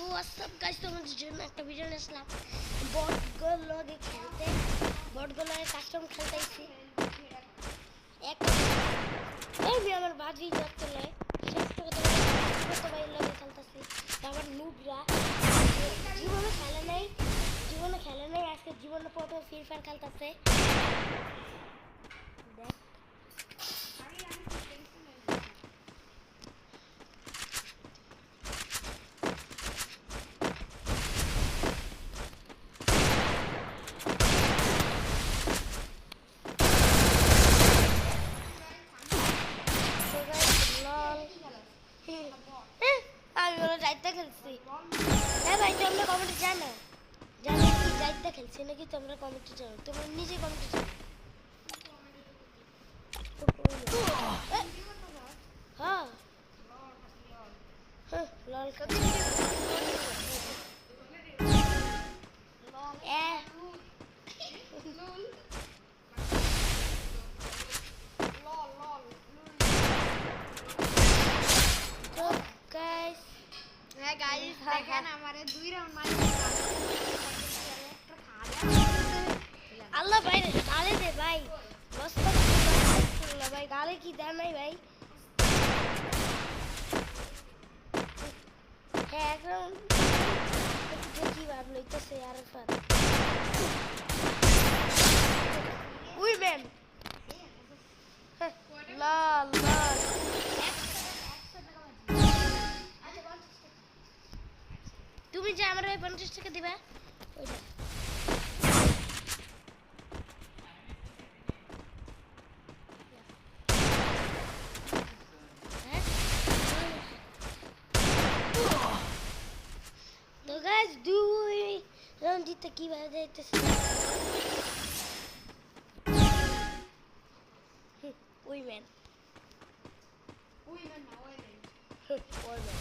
WhatsApp guys, তোমাদের জন্য একটা ভিডিও নিয়েছিলাম বটগুলো লগে খেলতে, বটগুলো লগে কাস্টম খেলতেছি। এই আমার বাজি যাচ্ছে লাই ছোট্ট ছোট ভাই লগে খেলতেছি। আমার নুবরা জীবনে খেলে নাই আজকে জীবনে প্রথম ফ্রি ফায়ার খেলতেছে। দেখ আমি ওরা যাইতে খেলছি। হ্যাঁ ভাই, তোমরা কমেন্টে জানো জানো কি যাইতে খেলছি নাকি? তোমরা কমেন্টে জানো, তোমরা নিজে কমেন্টে জানো। হ্যাঁ হ্যাঁ লল হ্যাঁ গাইস, দেখেন আমারে 2 রাউন্ড মারি আল্লাহ ভাই গালে দে ভাই, বস্তা ভাই গালে কি দেয় নাই ভাই। হ্যাঁ একদম দেখি ভাব লইতেছে আর উইমেন লাল লাল তুমি যে আমার ওই 50 টাকা দিবা ওইটা। তো গাইস দুই রাউন্ড জিতে কিভাবে যাইতেছে উইমেন উইমেন না ওই ওইমেন